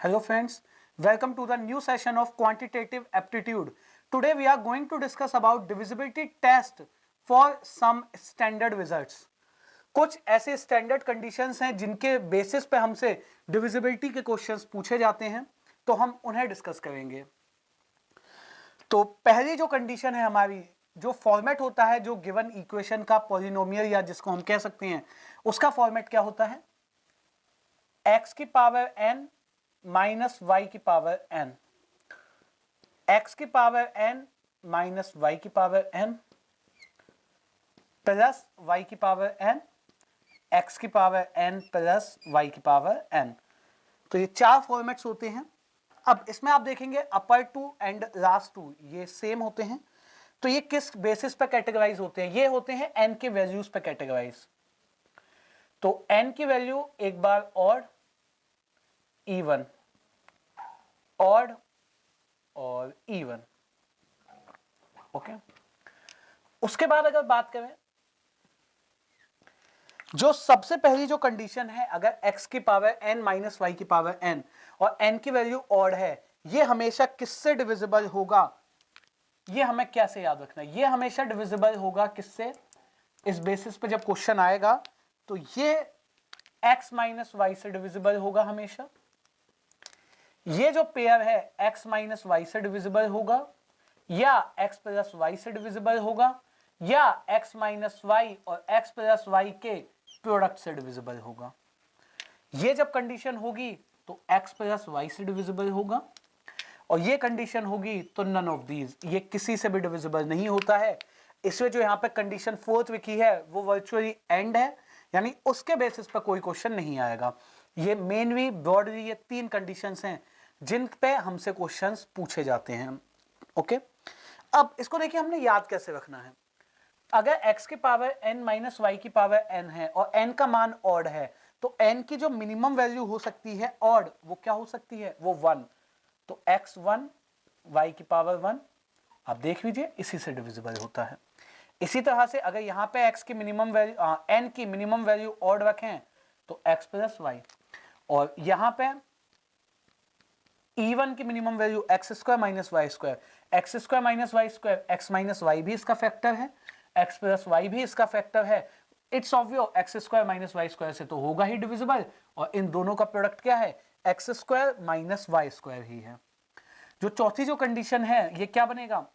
Hello friends, welcome to the new session of quantitative aptitude. Today we are going to discuss about divisibility test for some standard results. कुछ ऐसे standard conditions हैं जिनके basis पे हमसे divisibility के questions पूछे जाते हैं, तो हम उन्हें डिस्कस करेंगे। तो पहली जो कंडीशन है हमारी, जो फॉर्मेट होता है जो गिवन इक्वेशन का पॉलिनोमियल या जिसको हम कह सकते हैं उसका फॉर्मेट क्या होता है, x की पावर n माइनस वाई की पावर n, x की पावर n माइनस वाई की पावर n प्लस y की पावर n, x की पावर n प्लस y की पावर n। तो ये चार फॉर्मेट्स होते हैं। अब इसमें आप देखेंगे upper two and last two ये सेम होते हैं। तो ये किस बेसिस पर कैटेगराइज होते हैं, ये होते हैं n के वैल्यूज पर कैटेगराइज। तो n की वैल्यू एक बार ऑड, इवन, ऑड और इवन। ओके, उसके बाद अगर बात करें, जो सबसे पहली जो कंडीशन है, अगर x की पावर n माइनस वाई की पावर n और n की वैल्यू ऑड है, ये हमेशा किससे डिविजिबल होगा, ये हमें कैसे याद रखना है, ये हमेशा डिविजिबल होगा किससे, इस बेसिस पे जब क्वेश्चन आएगा तो ये x माइनस वाई से डिविजिबल होगा हमेशा। ये जो पेयर है x माइनस वाई से डिविजिबल होगा, या x प्लस वाई से डिविजिबल होगा, या x माइनस वाई और x प्लस वाई के प्रोडक्ट से डिविजिबल होगा। ये जब कंडीशन होगी तो x प्लस वाई से डिविजिबल होगा, और ये कंडीशन होगी तो नन ऑफ दीज, ये किसी से भी डिविजिबल नहीं होता है। इसमें जो यहाँ पे कंडीशन फोर्थ लिखी है वो वर्चुअली एंड है, यानी उसके बेसिस पर कोई क्वेश्चन नहीं आएगा। ये मेनली ब्रॉडली ये तीन कंडीशंस हैं जिन पे हमसे क्वेश्चंस पूछे जाते हैं। ओके, अब इसको देखिए हमने याद कैसे रखना है। अगर x की पावर n माइनस वाई की पावर n है और n का मान ऑड है, तो n की जो मिनिमम वैल्यू हो सकती है ऑड, वो क्या हो सकती है, वो 1। तो x1 y की पावर 1, आप देख लीजिए इसी से डिविजिबल होता है। इसी तरह से अगर यहाँ पे x की मिनिमम वैल्यू n की मिनिमम वैल्यू ऑड रखें तो x प्लस वाई, और यहाँ पे E1 की minimum value x square minus Y square, x square minus Y square, x minus y भी इसका फैक्टर है, एक्स प्लस वाई भी इसका फैक्टर है। It's obvious x square minus Y square से तो होगा ही डिविजिबल, और इन दोनों का प्रोडक्ट क्या है, X square minus Y square ही है। जो चौथी जो कंडीशन है ये क्या बनेगा,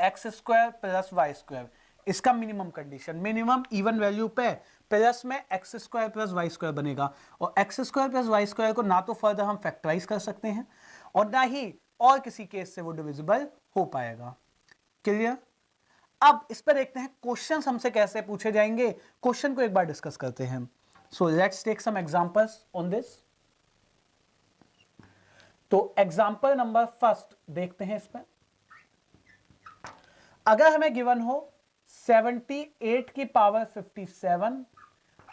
X square plus Y square, इसका minimum condition, minimum even value पे प्लस में X square plus Y square बनेगा, और X square plus Y square को ना तो फर्दर हम फैक्टराइज कर सकते हैं और ना ही और किसी केस से वो डिविजिबल हो पाएगा। क्लियर? अब इस पर देखते हैं क्वेश्चंस हमसे कैसे पूछे जाएंगे। क्वेश्चन को एक बार डिस्कस करते हैं। So let's take some examples on this. तो एग्जांपल नंबर फर्स्ट देखते हैं। इस पर अगर हमें गिवन हो 78 की पावर 57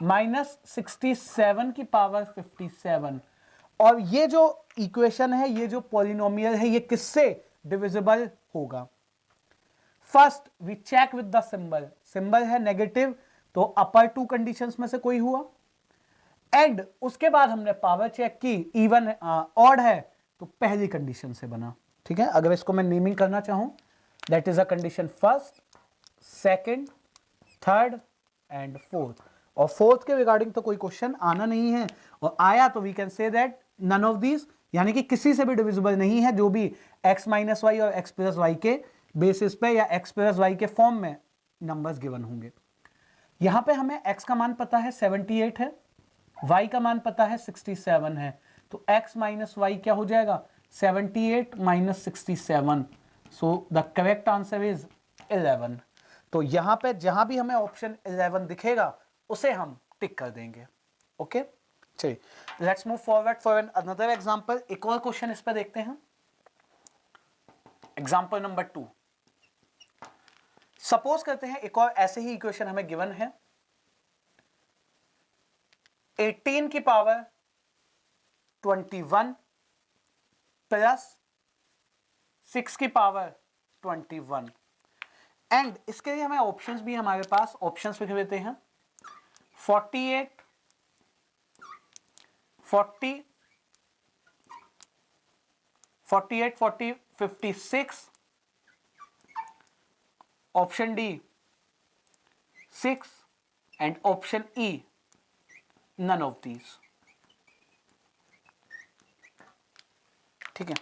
माइनस 67 की पावर 57, और ये जो इक्वेशन है, ये जो पॉलिनोमियल है, ये किससे डिविजिबल होगा। First we check with the symbol, symbol है नेगेटिव, तो अपर टू कंडीशंस में से कोई हुआ, एंड उसके बाद हमने पावर चेक की, इवन ऑड है तो पहली कंडीशन से बना। ठीक है, अगर इसको मैं नेमिंग करना चाहूं, that is a condition first, second, third and fourth, और फोर्थ के रिगार्डिंग तो कोई क्वेश्चन आना नहीं है, और आया तो we can say that none of these, यानी कि किसी से भी डिविजिबल नहीं है, जो भी x माइनस वाई और x प्लस वाई के बेसिस पे या x प्लस वाई के फॉर्म में नंबर्स गिवन होंगे। यहां पे हमें x का मान पता है 78 है, y का मान पता है 67 है, तो x माइनस वाई क्या हो जाएगा, 78 minus 67, so the correct answer is 11। तो यहां पे जहां भी हमें ऑप्शन 11 दिखेगा उसे हम टिक कर देंगे। ओके, चलिए let's move forward for another example. एक और क्वेश्चन इस पर देखते हैं। एग्जांपल नंबर 2, सपोज करते हैं एक और ऐसे ही इक्वेशन हमें गिवन है, 18 की पावर 21 प्लस 6 की पावर 21, एंड इसके लिए हमें ऑप्शंस भी हमारे पास, ऑप्शंस लिख लेते हैं 48, 40 48, 40, 56, option D 6 and option E none of these. ठीक है,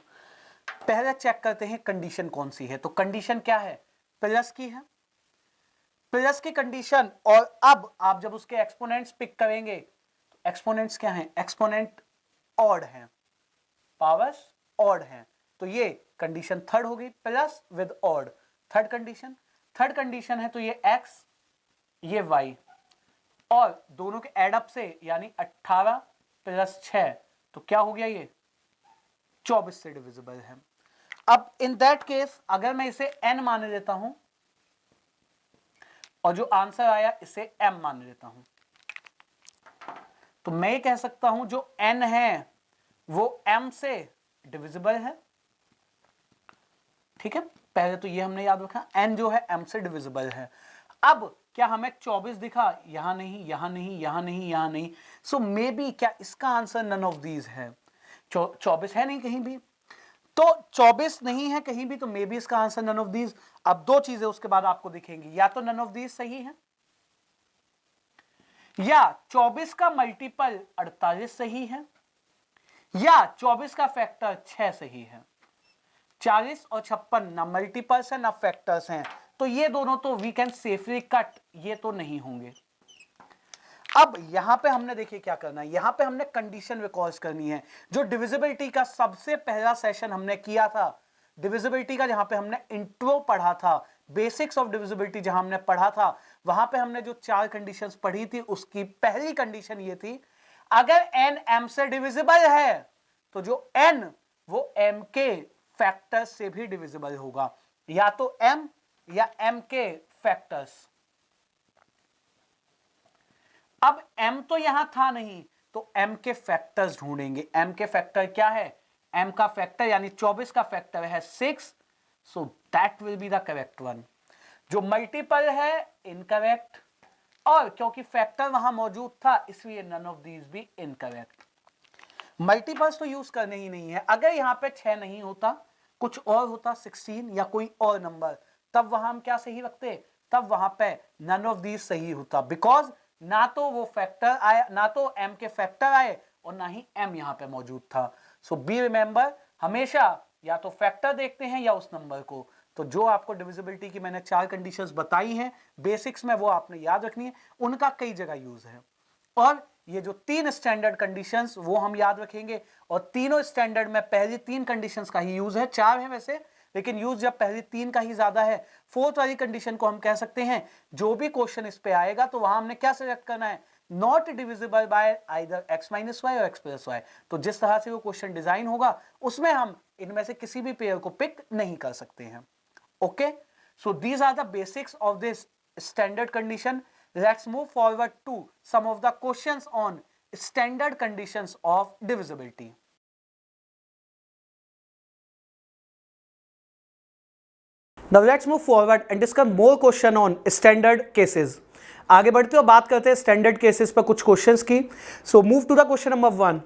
पहले चेक करते हैं कंडीशन कौन सी है। तो कंडीशन क्या है, प्लस की है, प्लस की कंडीशन। और अब आप जब उसके एक्सपोनेंट्स पिक करेंगे तो एक्सपोनेंट्स क्या हैं, एक्सपोनेंट ऑड हैं, पावर्स ऑड हैं, तो ये कंडीशन थर्ड हो गई, plus with odd. Third condition है तो ये x ये y और दोनों के एडअप से यानी 18 प्लस 6 तो क्या हो गया, ये 24 से डिविजिबल है। अब इन दैट केस अगर मैं इसे n मान लेता हूं और जो आंसर आया इसे m मान लेता हूं, तो मैं ये कह सकता हूं जो n है वो m से डिविजिबल है। ठीक है, पहले तो ये हमने याद रखा, n जो है m से डिविजिबल है। अब क्या हमें 24 दिखा, यहां नहीं, यहां नहीं, यहां नहीं, यहां नहीं, सो मे बी क्या इसका आंसर नन ऑफ दीज है। 24 है नहीं कहीं भी, तो 24 नहीं है कहीं भी, तो मे बी इसका आंसर नन ऑफ दीज। अब दो चीजें उसके बाद आपको दिखेंगी, या तो नन ऑफ दीज सही है, या 24 का मल्टीपल 48 सही है, या 24 का फैक्टर 6 सही है। 40 और 56 ना मल्टीपल्स है ना फैक्टर्स हैं, तो ये दोनों तो वी कैन सेफली कट, ये तो नहीं होंगे। अब यहां पे हमने देखिए क्या करना है, यहां पे हमने कंडीशन रिकॉर्ड करनी है। जो डिविजिबिलिटी का सबसे पहला सेशन हमने किया था, डिविजिबिलिटी का जहां पे हमने इंट्रो पढ़ा था, बेसिक्स ऑफ डिविजिबिलिटी जहां हमने पढ़ा था, वहां पे हमने जो 4 कंडीशंस पढ़ी थी उसकी पहली कंडीशन ये थी, अगर n m से डिविजिबल है तो जो n वो m के फैक्टर से भी डिविजिबल होगा, या तो m या m के फैक्टर्स। अब m तो यहां था नहीं, तो m के फैक्टर्स ढूंढेंगे। m के फैक्टर क्या है, m का फैक्टर यानी 24 का फैक्टर है 6, so that will be the correct one. जो मल्टीपल है इनकरेक्ट, और क्योंकि फैक्टर वहां मौजूद था इसलिए नन ऑफ दीज भी इनकरेक्ट। मल्टीपल्स तो यूज करने ही नहीं है। अगर यहां पे 6 नहीं होता, कुछ और होता 16 या कोई और नंबर, तब वहां हम क्या सही रखते, तब वहां पे नन ऑफ दीज सही होता, बिकॉज ना तो वो फैक्टर आया, ना तो m के फैक्टर आए और ना ही m यहां पे मौजूद था। सो बी रिमेंबर, हमेशा या तो फैक्टर देखते हैं या उस नंबर को। तो जो आपको डिविजिबिलिटी की मैंने 4 कंडीशंस बताई हैं बेसिक्स में, वो आपने याद रखनी है, उनका कई जगह यूज है। और ये जो 3 स्टैंडर्ड कंडीशंस वो हम याद रखेंगे, और तीनों स्टैंडर्ड में पहली 3 कंडीशंस का ही यूज है। 4 है वैसे, लेकिन यूज जब पहली 3 का ही ज्यादा है। 4th वाली कंडीशन को हम कह सकते हैं जो भी क्वेश्चन इस पे आएगा तो वहां हमने क्या सिलेक्ट करना है, not divisible by either x minus y और x प्लस वाई। तो जिस तरह से वो क्वेश्चन डिजाइन होगा उसमें हम इनमें से किसी भी पेयर को पिक नहीं कर सकते हैं। Okay, so these are the basics of this standard condition. Let's move forward to some of the questions on standard conditions of divisibility. Now let's move forward and discuss more question on standard cases. आगे बढ़ते हुए बात करते हैं standard cases पर कुछ questions की। So move to the question number 1।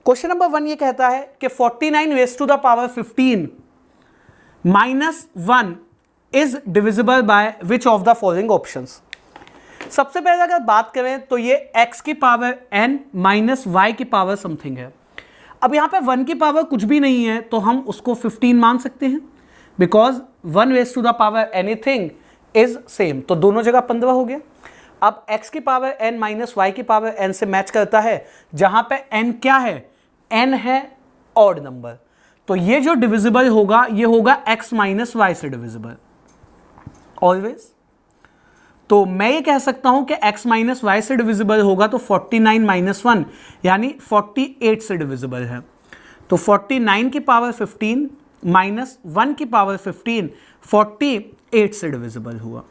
Question number 1 ये कहता है कि 49 raise to the power 15 minus 1 is divisible by which of the following options. सबसे पहले अगर बात करें तो ये x की पावर n माइनस वाई की पावर समथिंग है। अब यहां पे 1 की पावर कुछ भी नहीं है तो हम उसको 15 मान सकते हैं, because 1 raise to the power anything is same, तो दोनों जगह 15 हो गया। अब x की पावर n माइनस वाई की पावर n से मैच करता है, जहां पे n क्या है, n है ऑड नंबर, तो ये जो डिविजिबल होगा ये होगा x माइनस वाई से डिविजिबल ऑलवेज। तो मैं ये कह सकता हूं कि x माइनस वाई से डिविजिबल होगा तो 49 माइनस 1 यानी 48 से डिविजिबल है। तो 49 की पावर 15 माइनस 1 की पावर 15 48 से डिविजिबल हुआ।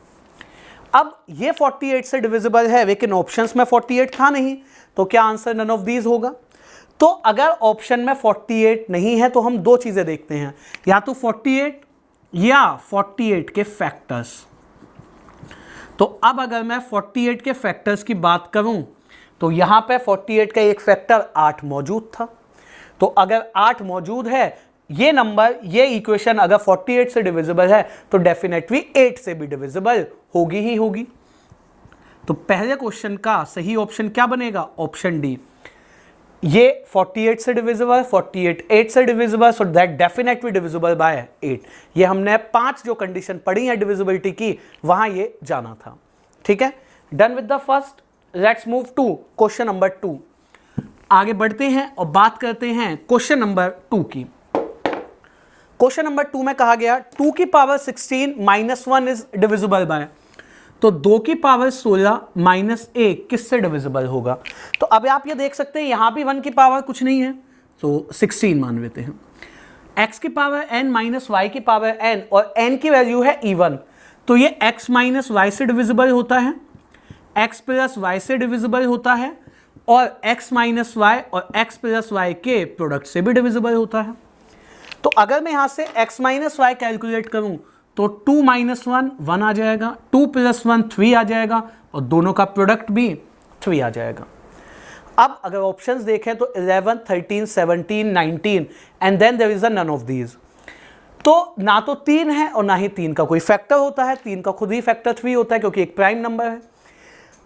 अब ये 48 से डिविजिबल है, लेकिन ऑप्शंस में 48 था नहीं, तो क्या आंसर नन ऑफ दीज होगा। तो अगर ऑप्शन में 48 नहीं है तो हम दो चीजें देखते हैं, या तो 48 या 48 के फैक्टर्स। तो अब अगर मैं 48 के फैक्टर्स की बात करूं तो यहां पे 48 का एक फैक्टर 8 मौजूद था, तो अगर 8 मौजूद है ये नंबर, ये इक्वेशन अगर 48 से डिविजिबल है तो डेफिनेटली 8 से भी डिविजिबल होगी ही होगी। तो पहले क्वेश्चन का सही ऑप्शन क्या बनेगा? Option D. ये 48 से डिविजिबल, 48 8 से divisible, so that definitely divisible by 8। ये हमने 5 जो कंडीशन पढ़ी है डिविजिबिलिटी की, वहां ये जाना था। ठीक है, done with the first, let's move to question number 2। आगे बढ़ते हैं और बात करते हैं क्वेश्चन नंबर 2 की। क्वेश्चन नंबर 2 में कहा गया 2 की power 16 minus 1 is divisible bye, तो 2 की पावर 16 माइनस 1 किससे डिविजिबल होगा? तो अब आप ये देख सकते हैं यहां भी 1 की पावर कुछ नहीं है, तो 16 मान लेते हैं। x की पावर n माइनस y की पावर n, और n की वैल्यू है इवन, तो ये x माइनस वाई से डिविजिबल होता है, x प्लस वाई से डिविजिबल होता है, और x माइनस वाई और x प्लस वाई के प्रोडक्ट से भी डिविजिबल होता है। तो अगर मैं यहां से x माइनस वाई कैलकुलेट करूं तो 2 माइनस 1 1 आ जाएगा, 2 प्लस 1 3 आ जाएगा, और दोनों का प्रोडक्ट भी 3 आ जाएगा। अब अगर ऑप्शंस देखें तो 11 13 17 19 and then there is a none of these. तो ना तो 3 है और ना ही 3 का कोई फैक्टर होता है, 3 का खुद ही फैक्टर 3 होता है क्योंकि एक प्राइम नंबर है।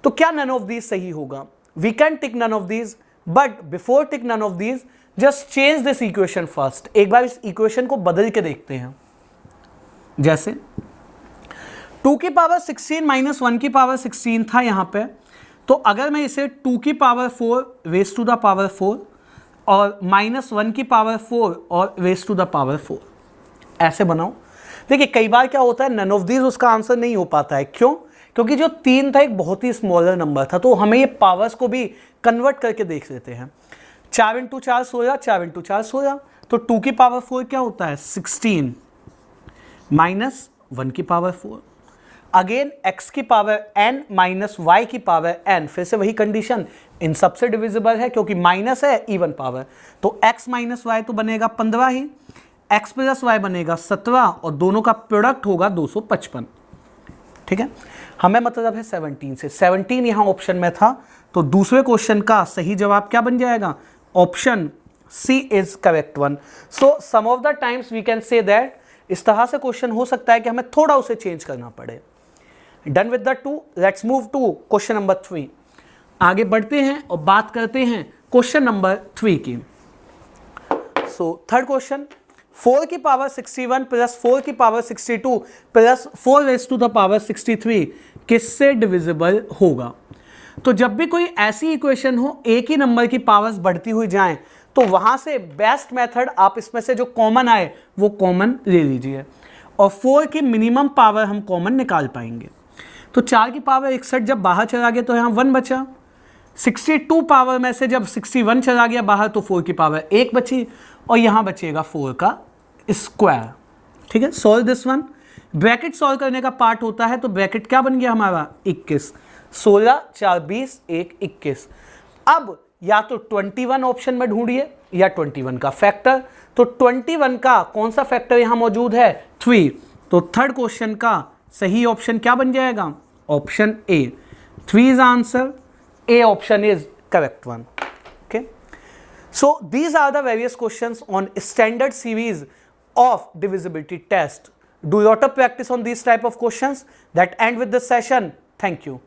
तो क्या नन ऑफ दीज सही होगा? We can tick none of these, but before tick none of these just change this equation first. एक बार इस इक्वेशन को बदल के देखते हैं। जैसे 2 की पावर 16 माइनस 1 की पावर 16 था यहां पे, तो अगर मैं इसे 2 की power 4 raise to the power 4 और माइनस 1 की पावर 4 और रेस टू द पावर 4 ऐसे बनाऊं, देखिए कई बार क्या होता है नन ऑफ दीज उसका आंसर नहीं हो पाता है। क्यों? क्योंकि जो 3 था एक बहुत ही स्मॉलर नंबर था, तो हमें ये पावर्स को भी कन्वर्ट करके देख लेते हैं। 4 इंटू 4 16, 4 इंटू 4 16, तो 2 की पावर 4 क्या होता है? 16 माइनस 1 की पावर 4, अगेन x की पावर n माइनस y की पावर n, फिर से वही कंडीशन, इन सबसे डिविजिबल है क्योंकि माइनस है इवन पावर, तो x माइनस वाई तो बनेगा 15 ही, x प्लस वाई बनेगा 17, और दोनों का प्रोडक्ट होगा 255। ठीक है, हमें मतलब है 17 से, 17 यहां ऑप्शन में था, तो दूसरे क्वेश्चन का सही जवाब क्या बन जाएगा? Option C is correct one. So some of the times we can say that इस तरह से क्वेश्चन हो सकता है कि हमें थोड़ा उसे चेंज करना पड़े। Done with the 2, let's move to question number 3। आगे बढ़ते हैं और बात करते हैं क्वेश्चन नंबर 3 की। सो थर्ड क्वेश्चन, 4 की पावर 61 प्लस 4 की power 62 plus 4 raise to the power 63 किससे डिविजिबल होगा? तो जब भी कोई ऐसी इक्वेशन हो एक ही नंबर की पावर्स बढ़ती हुई जाएं, तो वहां से बेस्ट मेथड आप इसमें से जो कॉमन आए वो कॉमन ले लीजिए, और 4 की मिनिमम पावर हम कॉमन निकाल पाएंगे। तो 4 की पावर 61 जब बाहर चला गया तो यहाँ 1 बचा, 62 पावर में से जब 61 चला गया बाहर तो 4 की पावर 1 बची, और यहाँ बचेगा 4 का स्क्वायर। ठीक है, solve this one. Bracket solve करने का पार्ट होता है, तो ब्रैकेट क्या बन गया हमारा? 21, 16 4 20 1 21। अब या तो 21 ऑप्शन में ढूंढिए या 21 का फैक्टर, तो 21 का कौन सा फैक्टर यहां मौजूद है? 3, तो थर्ड क्वेश्चन का सही ऑप्शन क्या बन जाएगा? Option A, 3 is answer, A option is correct one. Okay, so these are the various questions on standard series of divisibility test. Do a lot of practice on these type of questions. That end with this session. Thank you.